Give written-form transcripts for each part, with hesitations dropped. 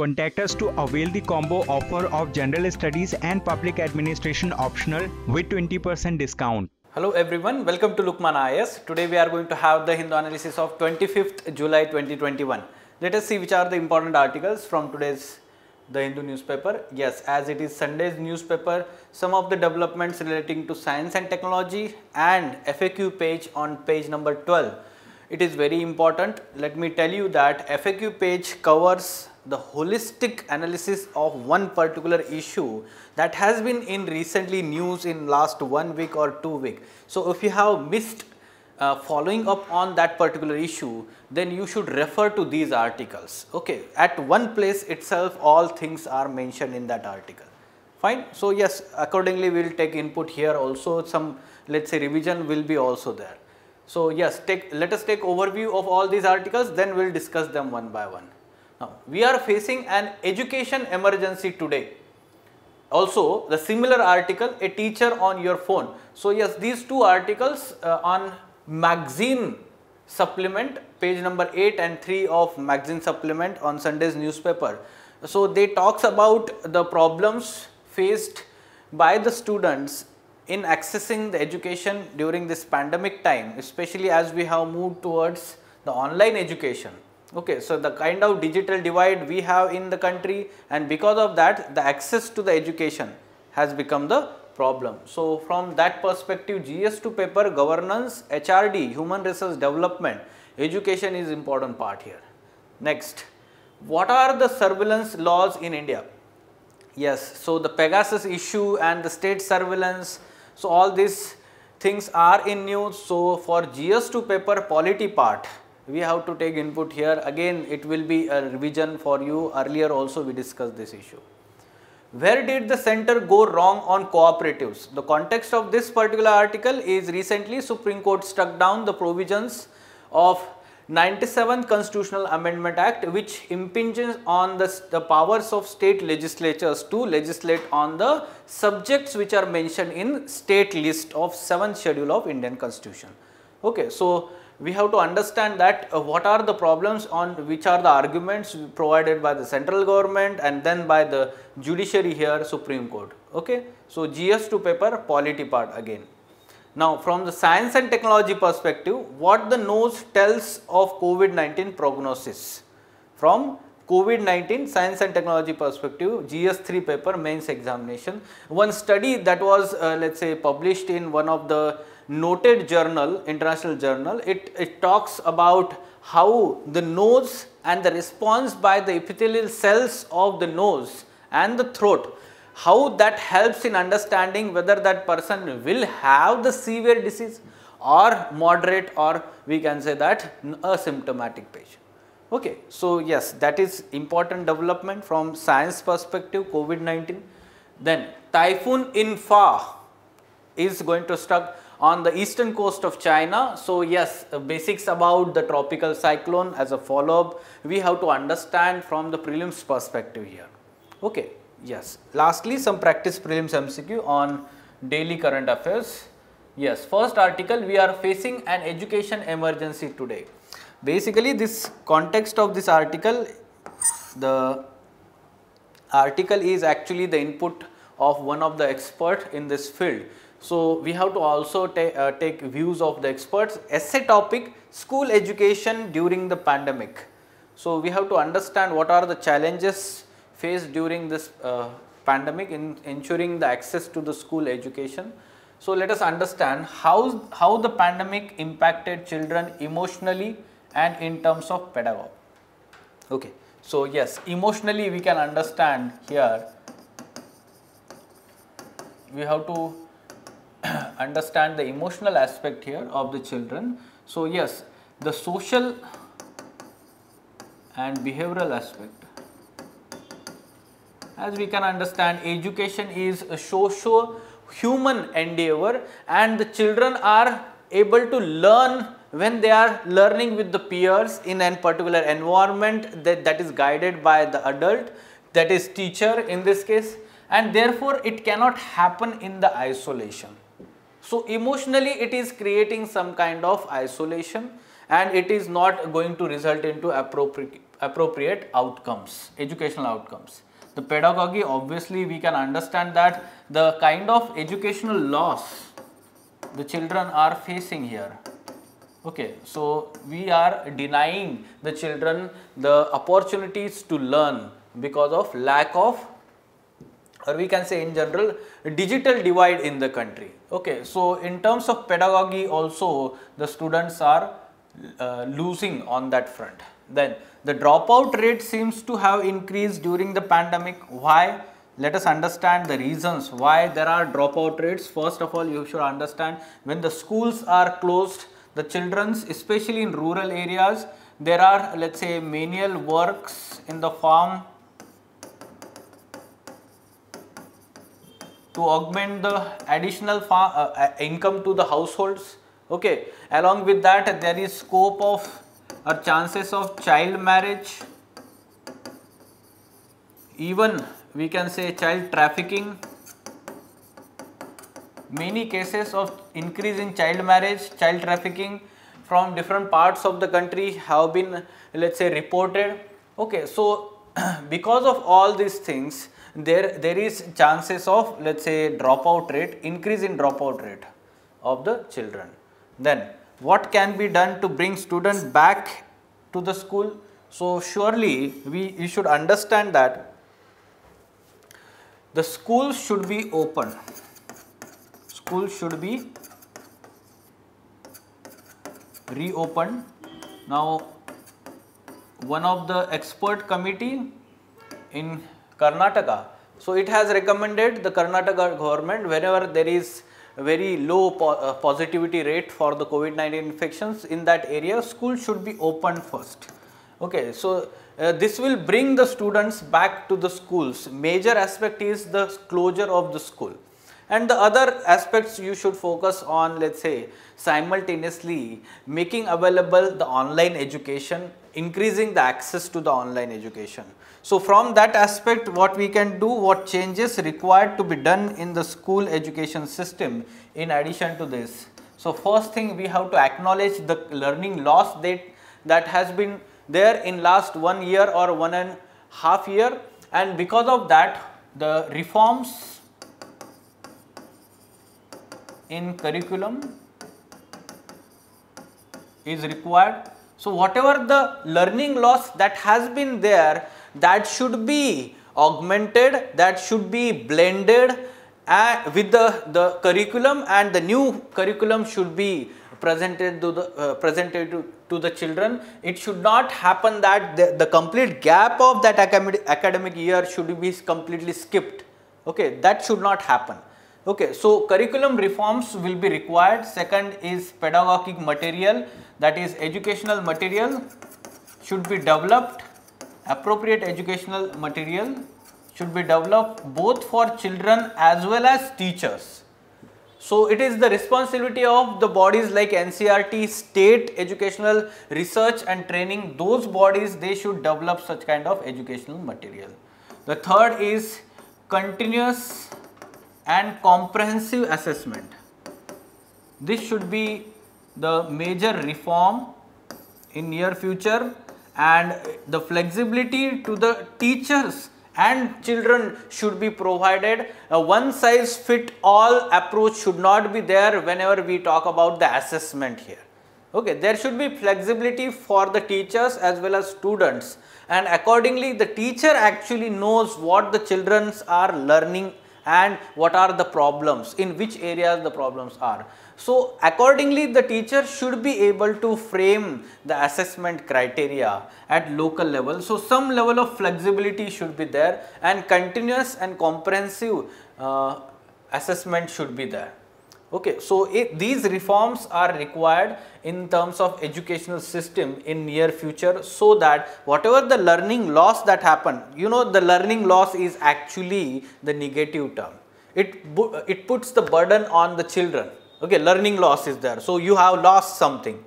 Contact us to avail the combo offer of General Studies and Public Administration optional with 20% discount. Hello everyone, welcome to Lukman IAS. Today we are going to have the Hindu analysis of 25th July 2021. Let us see which are the important articles from today's The Hindu newspaper. Yes, as it is Sunday's newspaper, some of the developments relating to science and technology and FAQ page on page number 12. It is very important. Let me tell you that FAQ page covers the holistic analysis of one particular issue that has been in recently news in last 1 week or 2 weeks. So if you have missed following up on that particular issue, then you should refer to these articles. Okay, at one place itself all things are mentioned in that article. Fine. So yes, accordingly we will take input here also. Some, let's say, revision will be also there. So yes, let us take overview of all these articles, then we will discuss them one by one. Now, we are facing an education emergency today. Also, the similar article, a teacher on your phone. So yes, these two articles on magazine supplement, page number 8 and 3 of magazine supplement on Sunday's newspaper. So they talks about the problems faced by the students in accessing the education during this pandemic time, especially as we have moved towards the online education. Okay, so the kind of digital divide we have in the country, and because of that the access to the education has become the problem. So from that perspective, GS2 paper, governance, HRD, human resource development, education is important part here. Next, what are the surveillance laws in India? Yes, so the Pegasus issue and the state surveillance, so all these things are in news. So for GS2 paper polity part, we have to take input here. Again, it will be a revision for you. Earlier also we discussed this issue. Where did the center go wrong on cooperatives? The context of this particular article is recently Supreme Court struck down the provisions of 97th Constitutional Amendment Act, which impinges on the powers of state legislatures to legislate on the subjects which are mentioned in state list of 7th schedule of Indian Constitution. Okay, so we have to understand that what are the problems, on which are the arguments provided by the central government and then by the judiciary here, Supreme Court. Okay, so GS2 paper polity part again. Now from the science and technology perspective, what the nose tells of COVID-19 prognosis. From COVID-19 science and technology perspective, GS3 paper mains examination. One study that was let's say published in one of the noted journal, international journal, it talks about how the nose and the response by the epithelial cells of the nose and the throat, how that helps in understanding whether that person will have the severe disease or moderate, or we can say that asymptomatic patient. Okay, so yes, that is important development from science perspective, COVID-19. Then typhoon Infa is going to struck on the eastern coast of China. So yes, basics about the tropical cyclone as a follow-up we have to understand from the prelims perspective here. Okay, yes. Lastly, some practice prelims MCQ on daily current affairs. Yes, first article, we are facing an education emergency today. Basically, this context of this article, the article is actually the input of one of the experts in this field. So we have to also take views of the experts. Essay topic, school education during the pandemic. So we have to understand what are the challenges faced during this pandemic in ensuring the access to the school education. So let us understand how the pandemic impacted children emotionally and in terms of pedagogy. Okay, so yes, emotionally we can understand here, we have to understand the emotional aspect here of the children. So yes, the social and behavioral aspect. As we can understand, education is a socio-human endeavor, and the children are able to learn when they are learning with the peers in a particular environment that is guided by the adult, that is teacher in this case, and therefore it cannot happen in the isolation. So emotionally it is creating some kind of isolation, and it is not going to result into appropriate outcomes, educational outcomes. The pedagogy, obviously we can understand that the kind of educational loss the children are facing here. Okay, so we are denying the children the opportunities to learn because of lack of, or we can say in general, digital divide in the country. Okay, so in terms of pedagogy also the students are losing on that front. Then the dropout rate seems to have increased during the pandemic. Why? Let us understand the reasons why there are dropout rates. First of all, you should understand, when the schools are closed, the children's, especially in rural areas, there are, let's say, menial works in the farm to augment the additional income to the households. Okay, along with that there is scope of or chances of child marriage, even we can say child trafficking. Many cases of increase in child marriage, child trafficking from different parts of the country have been, let's say, reported. Okay, so because of all these things, there is chances of, let's say, dropout rate, increase in dropout rate of the children. Then what can be done to bring students back to the school? So surely you should understand that the school should be open. School should be reopened. Now, one of the expert committee in Karnataka, so it has recommended the Karnataka government, whenever there is very low positivity rate for the COVID-19 infections in that area, school should be opened first. Okay, so this will bring the students back to the schools. Major aspect is the closure of the school. And the other aspects you should focus on, let's say, simultaneously making available the online education, increasing the access to the online education. So from that aspect, what we can do, what changes required to be done in the school education system in addition to this. So first thing, we have to acknowledge the learning loss that has been there in last 1 year or 1.5 years, and because of that the reforms in curriculum is required. So whatever the learning loss that has been there, that should be augmented, that should be blended with the curriculum, and the new curriculum should be presented to the children. It should not happen that the complete gap of that academic year should be completely skipped. Okay, that should not happen. Okay, so curriculum reforms will be required. Second is pedagogic material, that is educational material should be developed. Appropriate educational material should be developed both for children as well as teachers. So it is the responsibility of the bodies like NCERT, state educational research and training, those bodies, they should develop such kind of educational material. The third is continuous and comprehensive assessment. This should be the major reform in near future, and the flexibility to the teachers and children should be provided. A one size fit all approach should not be there whenever we talk about the assessment here. Okay, there should be flexibility for the teachers as well as students, and accordingly the teacher actually knows what the children are learning and what are the problems, in which areas the problems are. So accordingly the teacher should be able to frame the assessment criteria at local level. So some level of flexibility should be there, and continuous and comprehensive assessment should be there. Okay, so these reforms are required in terms of educational system in near future, so that whatever the learning loss that happened, you know, the learning loss is actually the negative term. It puts the burden on the children. Okay, learning loss is there, so you have lost something.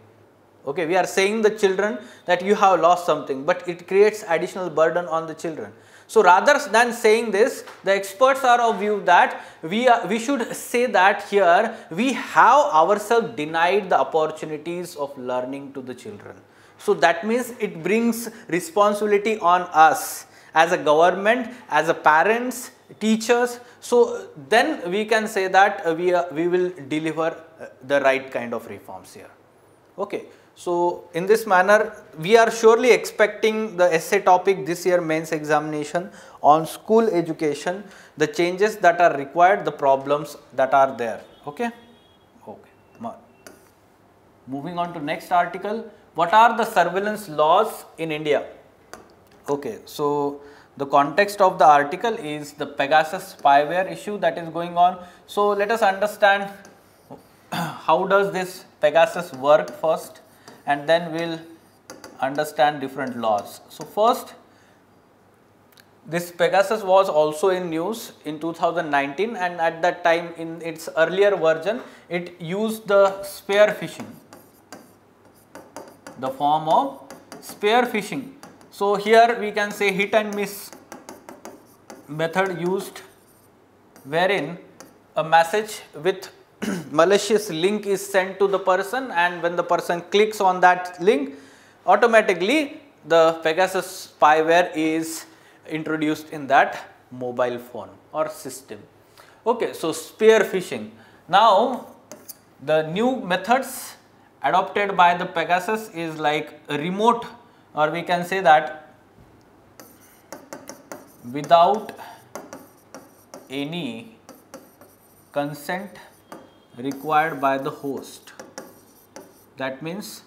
Okay, we are saying the children that you have lost something, but it creates additional burden on the children. So rather than saying this, the experts are of view that we should say that here we have ourselves denied the opportunities of learning to the children. So that means it brings responsibility on us as a government, as a parents, teachers. So then we can say that we will deliver the right kind of reforms here. Okay. So in this manner, we are surely expecting the essay topic this year mains examination on school education, the changes that are required, the problems that are there. Okay. Okay. Moving on to next article. What are the surveillance laws in India? Okay. So the context of the article is the Pegasus spyware issue that is going on. So let us understand how does this Pegasus work first, and then we'll understand different laws. So first, this Pegasus was also in news in 2019, and at that time in its earlier version, it used the spear phishing, the form of spear phishing. So here we can say hit and miss method used, wherein a message with malicious link is sent to the person, and when the person clicks on that link, automatically the Pegasus spyware is introduced in that mobile phone or system. Okay, so spear phishing. Now the new methods adopted by the Pegasus is like a remote, or we can say that without any consent required by the host. That means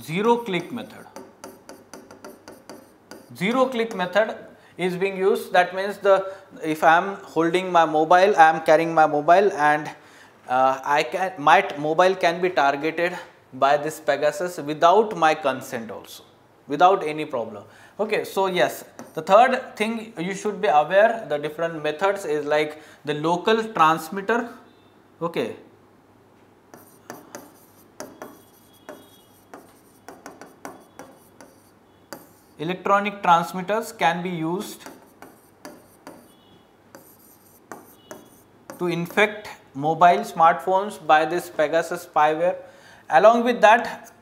zero click method. Zero click method is being used. That means if I am holding my mobile, I am carrying my mobile, and my mobile can be targeted by this Pegasus without my consent also, without any problem. Okay, so yes, the third thing you should be aware, the different methods is like the local transmitter. Okay, electronic transmitters can be used to infect mobile smartphones by this Pegasus spyware. Along with that,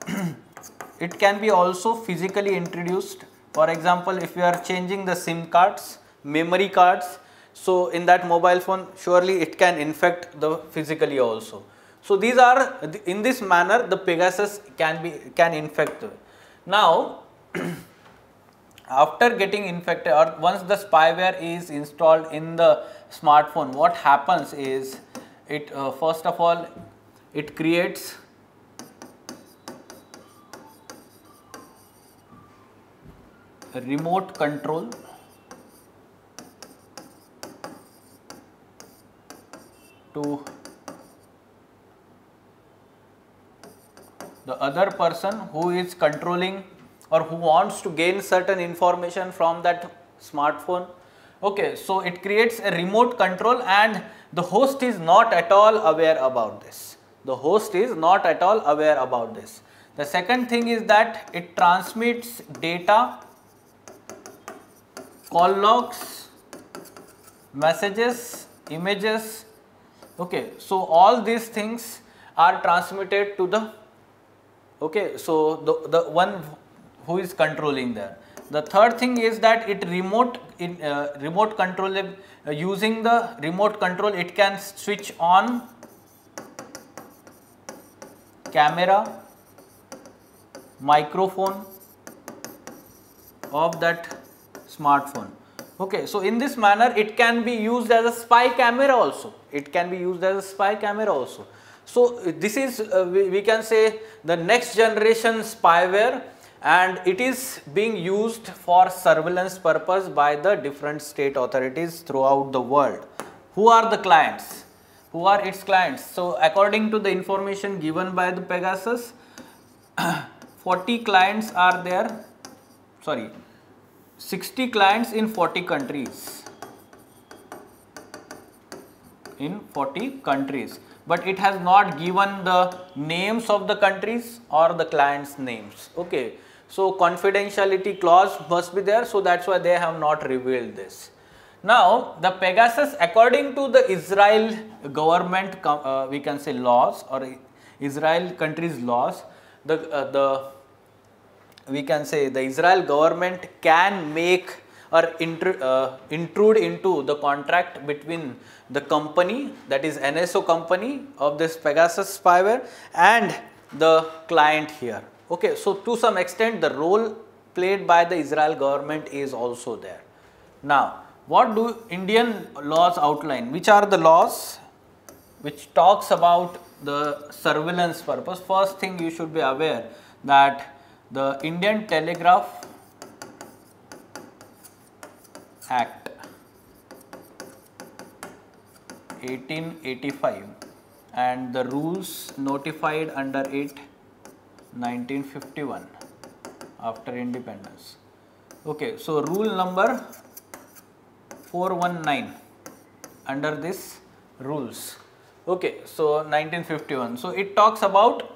it can be also physically introduced. For example, if you are changing the SIM cards, memory cards, so in that mobile phone, surely it can infect the physically also. So these are, in this manner, the Pegasus can infect. Now after getting infected, or once the spyware is installed in the smartphone, what happens is it first of all it creates a remote control to the other person who is controlling or who wants to gain certain information from that smartphone. Okay, so it creates a remote control, and the host is not at all aware about this. The host is not at all aware about this. The second thing is that it transmits data, call logs, messages, images. Okay, so all these things are transmitted to the, okay, so the one who is controlling there. The third thing is that it remote control, using the remote control, it can switch on camera, microphone of that smartphone. Okay, so in this manner it can be used as a spy camera also. It can be used as a spy camera also. So this is we can say the next generation spyware, and it is being used for surveillance purpose by the different state authorities throughout the world. Who are the clients? Who are its clients? So according to the information given by the Pegasus, 40 clients are there, sorry, 60 clients in 40 countries. In 40 countries. But it has not given the names of the countries or the clients' names. Okay, so confidentiality clause must be there, so that's why they have not revealed this. Now the Pegasus, according to the Israel government, we can say laws, or Israel country's laws, the we can say the Israel government can make or intrude into the contract between the company, that is NSO company of this Pegasus spyware, and the client here. Okay, so to some extent the role played by the Israel government is also there. Now, what do Indian laws outline? Which are the laws which talks about the surveillance purpose? First thing you should be aware that the Indian Telegraph Act 1885 and the rules notified under it 1951 after independence. Okay, so rule number 419 under this rules. Okay, so 1951. So it talks about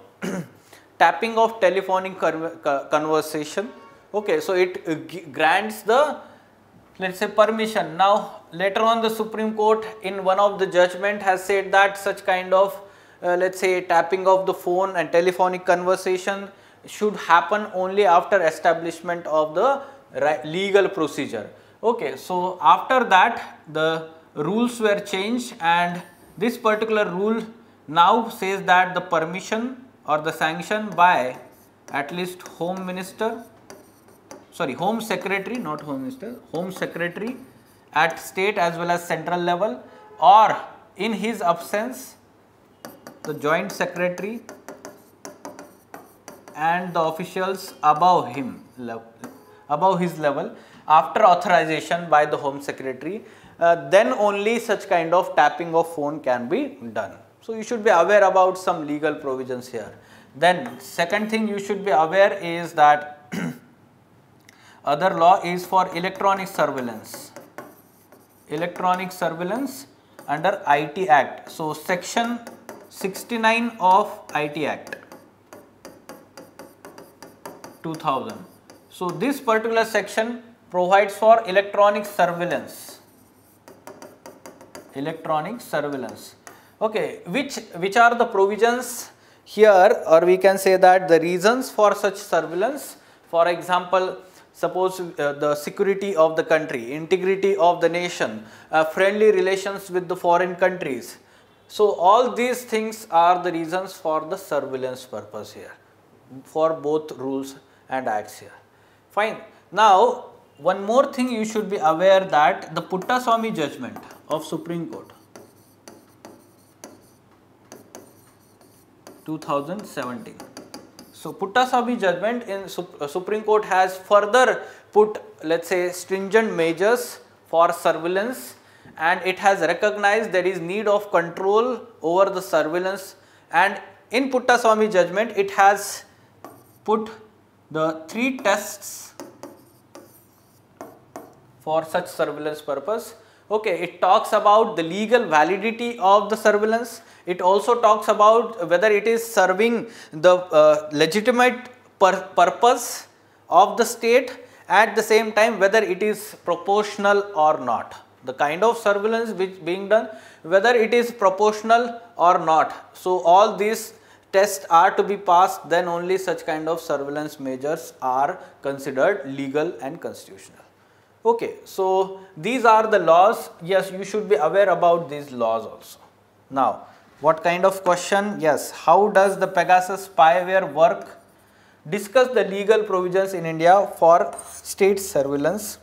tapping of telephonic conversation. Okay, so it grants the, let's say, permission. Now later on the Supreme Court in one of the judgment has said that such kind of let's say tapping of the phone and telephonic conversation should happen only after establishment of the legal procedure. Okay, so after that the rules were changed, and this particular rule now says that the permission or the sanction by at least Home Secretary, not Home Minister, Home Secretary at state as well as central level, or in his absence the Joint Secretary and the officials above his level, after authorization by the Home Secretary, then only such kind of tapping of phone can be done. So you should be aware about some legal provisions here. Then second thing you should be aware is that other law is for electronic surveillance under IT Act. So section 69 of IT Act 2000. So this particular section provides for electronic surveillance. Okay, which are the provisions here, or we can say that the reasons for such surveillance? For example, suppose the security of the country, integrity of the nation, friendly relations with the foreign countries. So all these things are the reasons for the surveillance purpose here, for both rules and acts here. Fine. Now one more thing you should be aware that the Puttaswamy judgment of Supreme Court 2017. So Puttaswamy judgment in Supreme Court has further put, let's say, stringent measures for surveillance, and it has recognized there is need of control over the surveillance, and in Puttaswamy judgment it has put the 3 tests for such surveillance purpose. Okay, it talks about the legal validity of the surveillance. It also talks about whether it is serving the legitimate purpose of the state, at the same time whether it is proportional or not. The kind of surveillance which being done, whether it is proportional or not. So all these tests are to be passed, then only such kind of surveillance measures are considered legal and constitutional. Okay, so these are the laws. Yes, you should be aware about these laws also. Now, what kind of question? Yes, how does the Pegasus spyware work? Discuss the legal provisions in India for state surveillance.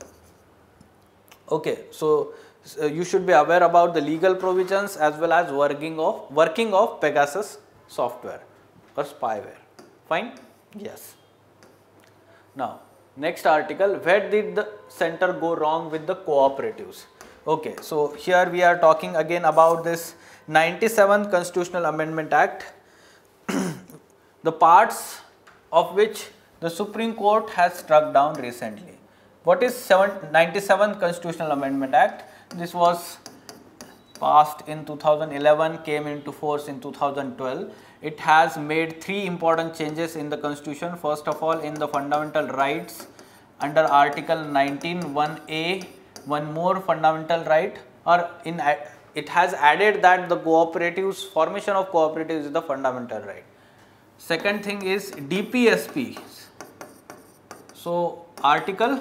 Okay, so you should be aware about the legal provisions as well as working of Pegasus software or spyware. Fine? Yes. Now, next article, where did the center go wrong with the cooperatives? Okay, so here we are talking again about this 97th Constitutional Amendment Act, the parts of which the Supreme Court has struck down recently. What is 97th Constitutional Amendment Act? This was passed in 2011, came into force in 2012. It has made 3 important changes in the Constitution. First of all, in the fundamental rights under Article 19(1)(a), one more fundamental right, or in it has added that the cooperatives, formation of cooperatives is the fundamental right. Second thing is DPSP, So Article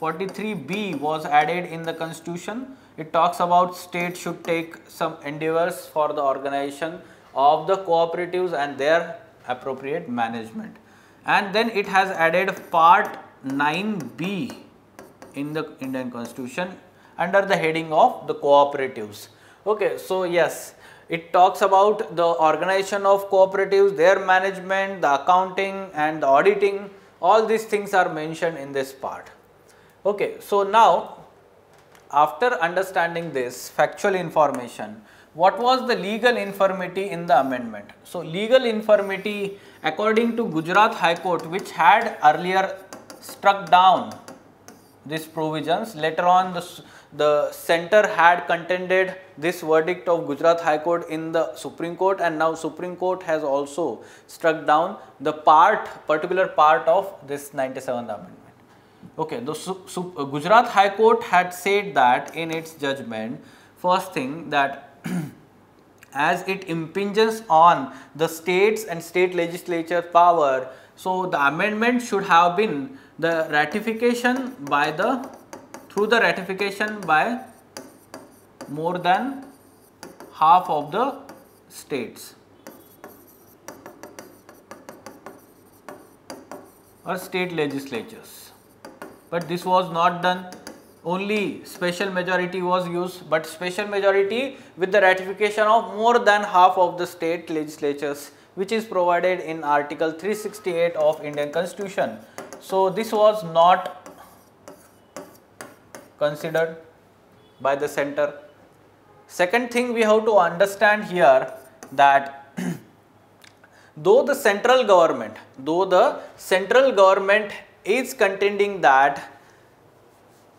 43B was added in the constitution. It talks about state should take some endeavors for the organization of the cooperatives and their appropriate management. And then it has added part 9B in the Indian constitution under the heading of the cooperatives. Okay, so yes, it talks about the organization of cooperatives, their management, the accounting and the auditing. All these things are mentioned in this part. Okay, so now after understanding this factual information, what was the legal infirmity in the amendment? So legal infirmity according to Gujarat High Court, which had earlier struck down these provisions, later on the center had contended this verdict of Gujarat High Court in the Supreme Court, and now Supreme Court has also struck down the particular part of this 97th amendment. Okay, the Gujarat High Court had said that in its judgment, first thing, that as it impinges on the states and state legislature power, so the amendment should have been the ratification by through the ratification by more than half of the states or state legislatures. But this was not done. Only special majority was used, but special majority with the ratification of more than half of the state legislatures, which is provided in Article 368 of Indian Constitution. So this was not considered by the center. Second thing we have to understand here, that though the central government is contending that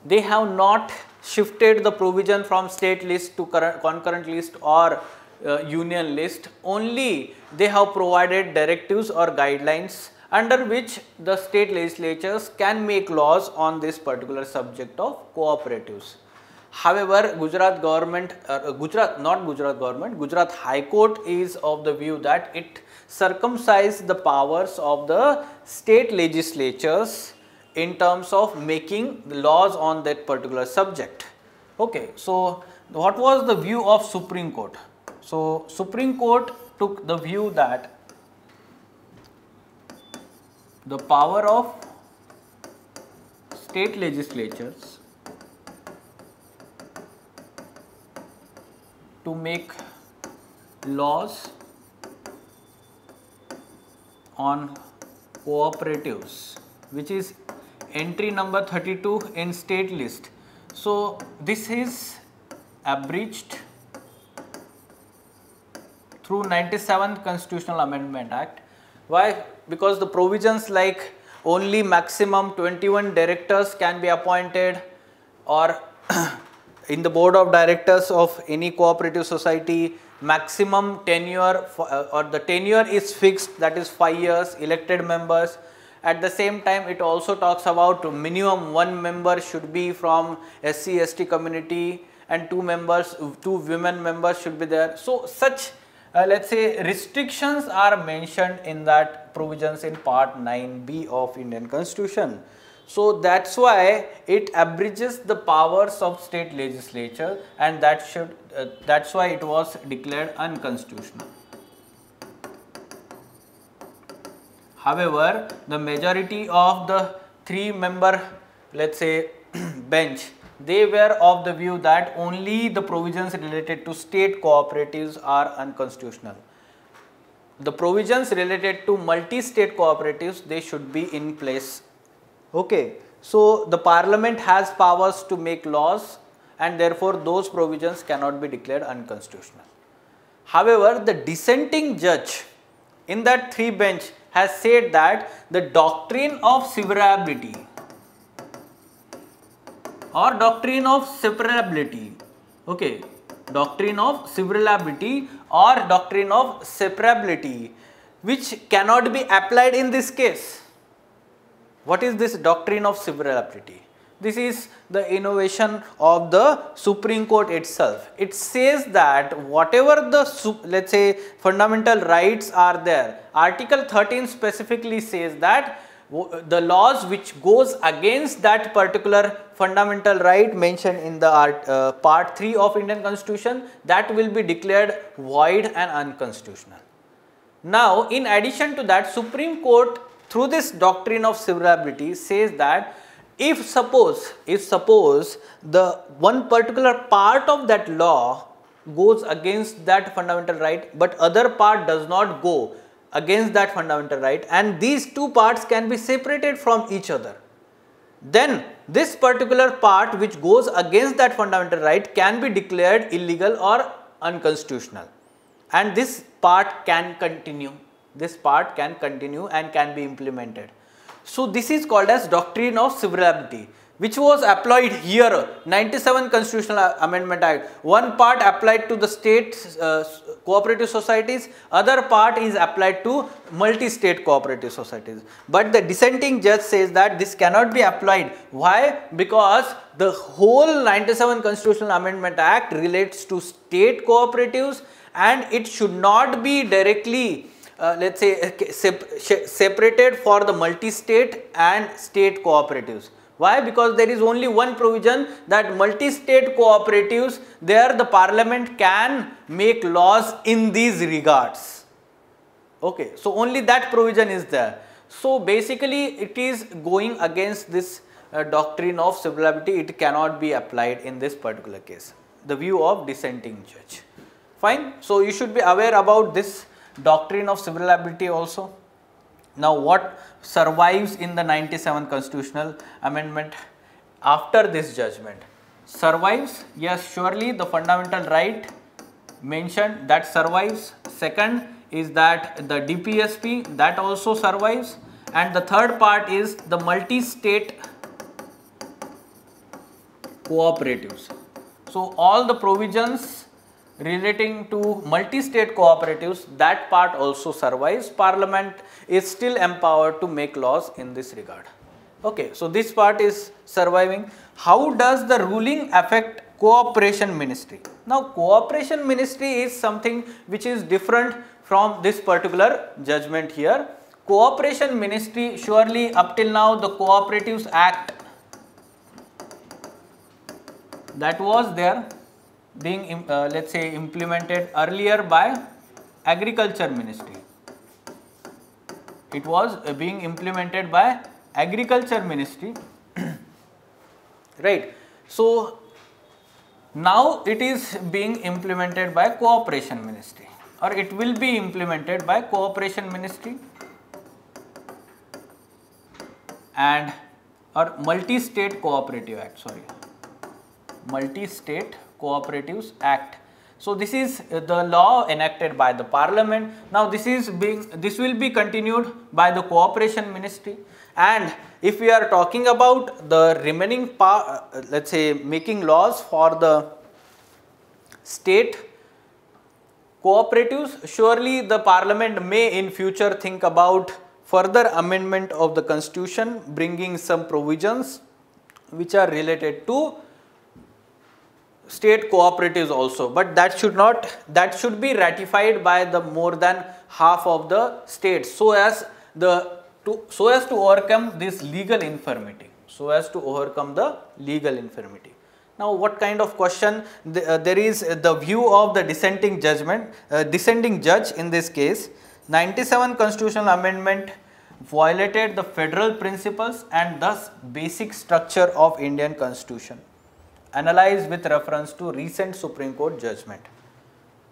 they have not shifted the provision from state list to concurrent list or union list, only they have provided directives or guidelines under which the state legislatures can make laws on this particular subject of cooperatives. However, Gujarat High Court is of the view that it circumcised the powers of the state legislatures in terms of making the laws on that particular subject. Okay, so what was the view of Supreme Court? So Supreme Court took the view that the power of state legislatures to make laws on cooperatives, which is entry number 32 in state list. So this is abridged through 97th Constitutional Amendment Act. Why? Because the provisions like only maximum 21 directors can be appointed, or in the board of directors of any cooperative society, maximum tenure or the tenure is fixed, that is 5 years, elected members. At the same time, it also talks about minimum 1 member should be from SC/ST community and 2 women members should be there. So such let's say restrictions are mentioned in that provisions in part 9B of Indian Constitution. So that's why it abridges the powers of state legislature, and that's why it was declared unconstitutional. However, the majority of the 3-member, let's say, bench, they were of the view that only the provisions related to state cooperatives are unconstitutional. The provisions related to multi-state cooperatives, they should be in place. Okay, so the parliament has powers to make laws, and therefore those provisions cannot be declared unconstitutional. However, the dissenting judge in that 3 bench has said that the doctrine of severability or doctrine of separability, okay, doctrine of severability or doctrine of separability, which cannot be applied in this case. What is this doctrine of severability? This is the innovation of the Supreme Court itself. It says that whatever the, let's say, fundamental rights are there, Article 13 specifically says that the laws which goes against that particular fundamental right mentioned in the part 3 of Indian Constitution, that will be declared void and unconstitutional. Now, in addition to that, Supreme Court through this doctrine of severability says that if suppose the one particular part of that law goes against that fundamental right, but other part does not go against that fundamental right, and these two parts can be separated from each other, then this particular part which goes against that fundamental right can be declared illegal or unconstitutional, and this part can continue. This part can continue and can be implemented. So this is called as doctrine of severability, which was applied here, 97 Constitutional Amendment Act. One part applied to the state cooperative societies, other part is applied to multi-state cooperative societies. But the dissenting judge says that this cannot be applied. Why? Because the whole 97 Constitutional Amendment Act relates to state cooperatives, and it should not be directly let's say separated for the multi-state and state cooperatives. Why? Because there is only one provision that multi-state cooperatives, there the parliament can make laws in these regards. Okay, so only that provision is there. So basically it is going against this doctrine of severability. It cannot be applied in this particular case, the view of dissenting judge. Fine. So you should be aware about this doctrine of severability also. Now what survives in the 97 Constitutional Amendment after this judgment? Survives? Yes, surely the fundamental right mentioned, that survives. Second is that the DPSP, that also survives, and the third part is the multi-state cooperatives. So all the provisions relating to multi-state cooperatives, that part also survives. Parliament is still empowered to make laws in this regard. Okay, so this part is surviving. How does the ruling affect Cooperation Ministry? Now, Cooperation Ministry is something which is different from this particular judgment here. Cooperation Ministry, surely up till now the Cooperatives Act that was there, being let's say implemented earlier by Agriculture Ministry. It was being implemented by Agriculture Ministry, right? So now it is being implemented by Cooperation Ministry, or it will be implemented by Cooperation Ministry and or Multi-State Cooperative Act, sorry, Multi-State Cooperatives Act. So this is the law enacted by the Parliament. Now this will be continued by the Cooperation Ministry, and if we are talking about the remaining part, let's say making laws for the state cooperatives, surely the Parliament may in future think about further amendment of the Constitution, bringing some provisions which are related to state cooperatives also, but that should be ratified by the more than half of the states, so as to overcome this legal infirmity, Now what kind of question? There is the view of the dissenting judge in this case. 97 Constitutional Amendment violated the federal principles and thus basic structure of Indian Constitution, analyzed with reference to recent Supreme Court judgment.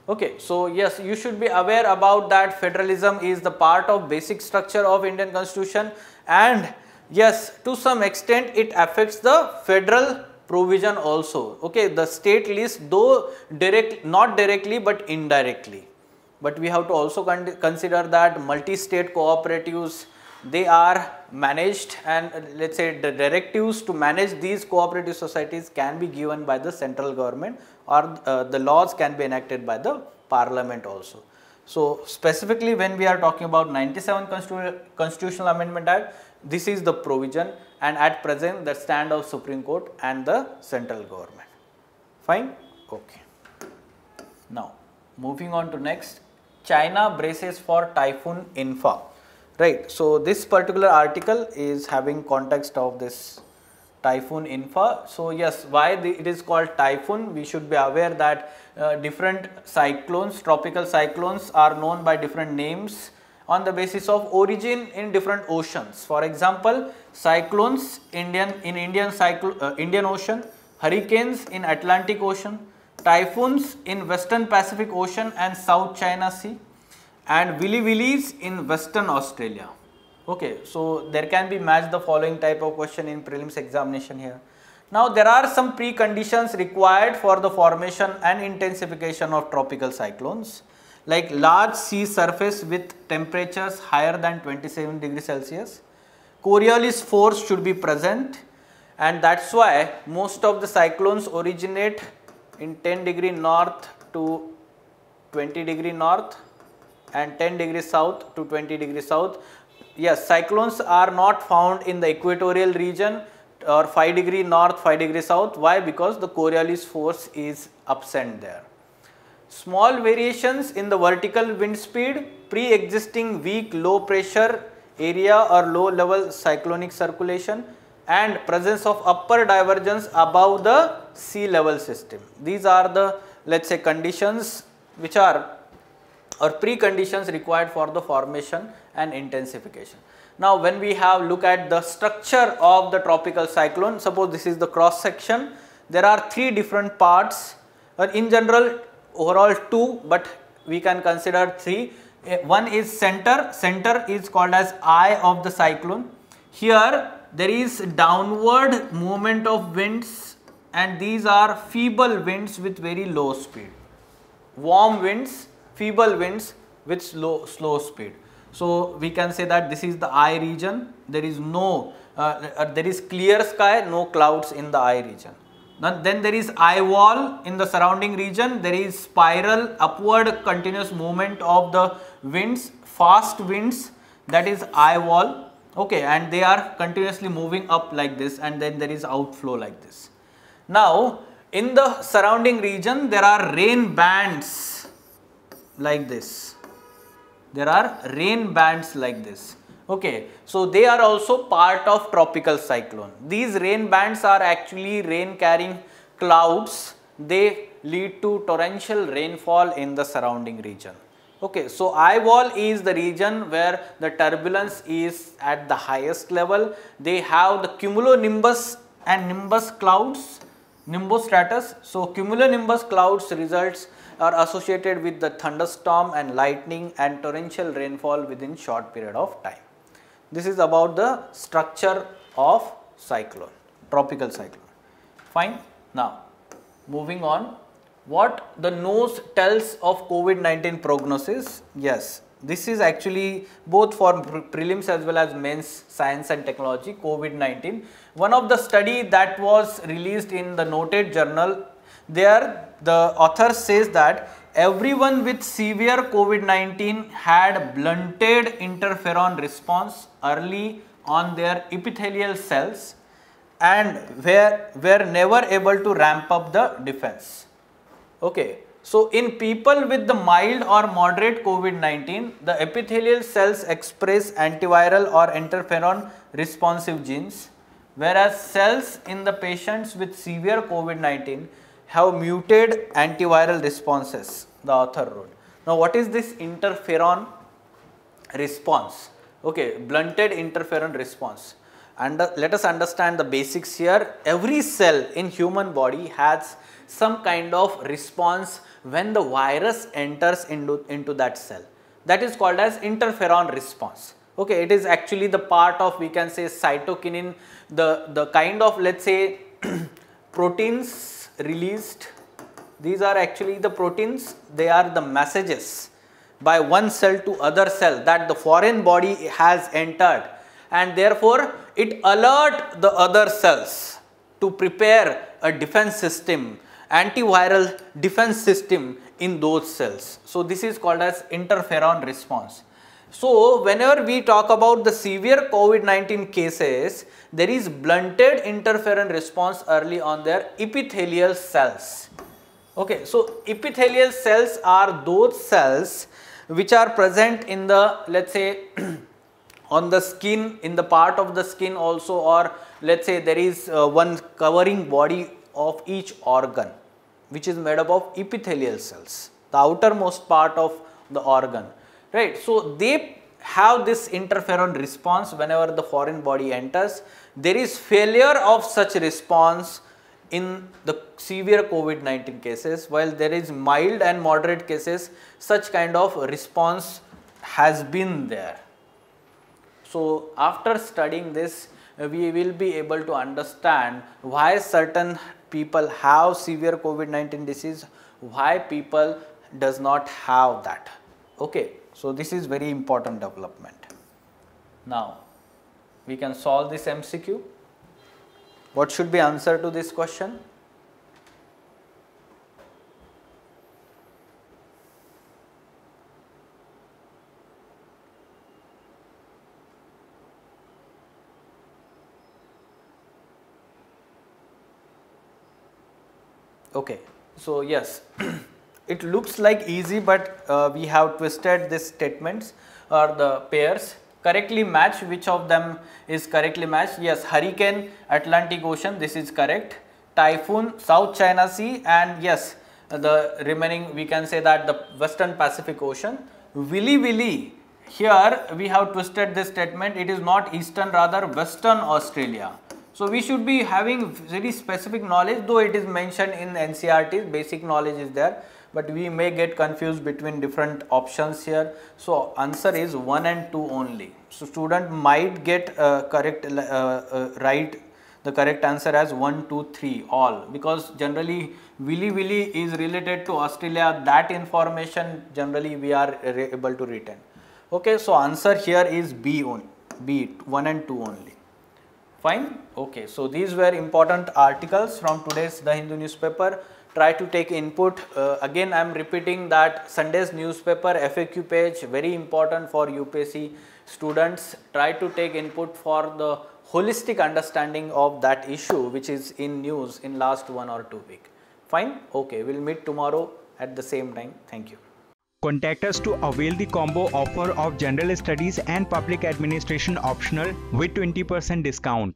Okay, so yes, you should be aware about that federalism is the part of basic structure of Indian Constitution, and yes, to some extent it affects the federal provision also. Okay, the state list, though not directly but indirectly, but we have to also consider that multi-state cooperatives, they are managed, and let's say the directives to manage these cooperative societies can be given by the central government, or the laws can be enacted by the Parliament also. So specifically when we are talking about 97 Constitutional Amendment Act, this is the provision, and at present the stand of Supreme Court and the central government. Fine? Okay. Now moving on to next, China braces for Typhoon Infa. right? So this particular article is having context of this typhoon Impha. So yes, why it is called typhoon? We should be aware that different cyclones, tropical cyclones, are known by different names on the basis of origin in different oceans. For example, cyclones Indian Ocean, hurricanes in Atlantic Ocean, typhoons in Western Pacific Ocean and South China Sea, and Willy Willies in Western Australia. Okay, so there can be match the following type of question in prelims examination here. Now there are some preconditions required for the formation and intensification of tropical cyclones, like large sea surface with temperatures higher than 27 degrees Celsius. Coriolis force should be present, and that's why most of the cyclones originate in 10 degree north to 20 degree north and 10 degrees south to 20 degrees south. Yes, cyclones are not found in the equatorial region or 5 degree north, 5 degree south. Why? Because the Coriolis force is absent there. Small variations in the vertical wind speed, pre-existing weak low pressure area or low level cyclonic circulation, and presence of upper divergence above the sea level system. These are the, let's say, conditions which are or preconditions required for the formation and intensification. Now when we have look at the structure of the tropical cyclone, suppose this is the cross section, there are three different parts, in general overall two, but we can consider three. One is center is called as eye of the cyclone. Here there is downward movement of winds, and these are feeble winds with very low speed, warm winds, feeble winds with slow speed. So we can say that this is the eye region. There is no there is clear sky, no clouds in the eye region. Then there is eye wall in the surrounding region. There is spiral upward continuous movement of the winds, fast winds, that is eye wall. Okay, and they are continuously moving up like this, and then there is outflow like this. Now in the surrounding region there are rain bands like this. There are rain bands like this. Okay, so they are also part of tropical cyclone. These rain bands are actually rain carrying clouds. They lead to torrential rainfall in the surrounding region. Okay, so eye wall is the region where the turbulence is at the highest level. They have the cumulonimbus and nimbus clouds, nimbostratus. So cumulonimbus clouds results are associated with the thunderstorm and lightning and torrential rainfall within short period of time. This is about the structure of cyclone, tropical cyclone. Fine. Now moving on, what the nose tells of COVID-19 prognosis. Yes, this is actually both for prelims as well as mains science and technology, COVID-19. One of the study that was released in the noted journal, there the author says that everyone with severe COVID-19 had blunted interferon response early on their epithelial cells and were never able to ramp up the defense. Okay, so in people with the mild or moderate COVID-19, the epithelial cells express antiviral or interferon responsive genes, whereas cells in the patients with severe COVID-19 have muted antiviral responses, the author wrote. Now what is this interferon response? Okay, blunted interferon response. And let us understand the basics here. Every cell in human body has some kind of response when the virus enters into that cell. That is called as interferon response. Okay, it is actually the part of, we can say, cytokinin, the kind of, let's say, proteins released. These are actually the proteins. They are the messages by one cell to other cell that the foreign body has entered, and therefore it alert the other cells to prepare a defense system, antiviral defense system in those cells. So this is called as interferon response. So whenever we talk about the severe COVID-19 cases, there is blunted interferon response early on their epithelial cells. Okay, so epithelial cells are those cells which are present in the, let's say, on the skin, in the part of the skin also, or let's say there is one covering body of each organ, which is made up of epithelial cells, the outermost part of the organ, right? So they have this interferon response whenever the foreign body enters. There is failure of such response in the severe COVID-19 cases, while there is mild and moderate cases, such kind of response has been there. So after studying this, we will be able to understand why certain people have severe COVID-19 disease, why people does not have that. Okay, so this is very important development. Now we can solve this MCQ. What should be answer to this question? Okay, so yes, it looks like easy, but we have twisted these statements or the pairs. Correctly match, which of them is correctly matched? Yes, hurricane, Atlantic Ocean, this is correct. Typhoon, South China Sea, and yes, the remaining we can say that the Western Pacific Ocean. Willy Willy, here we have twisted this statement, it is not Eastern, rather Western Australia. So we should be having very specific knowledge, though it is mentioned in NCERT, basic knowledge is there, but we may get confused between different options here. So answer is 1 and 2 only. So student might get right the correct answer as 1, 2, 3 all, because generally Willy Willy is related to Australia. That information generally we are able to retain. Okay, so answer here is B only, B, 1 and 2 only. Fine. Okay, so these were important articles from today's The Hindu newspaper. Try to take input. Again, I am repeating that Sunday's newspaper FAQ page, very important for UPSC students. Try to take input for the holistic understanding of that issue which is in news in last 1 or 2 weeks. Fine. Okay, we'll meet tomorrow at the same time. Thank you. Contact us to avail the combo offer of General Studies and Public Administration optional with 20% discount.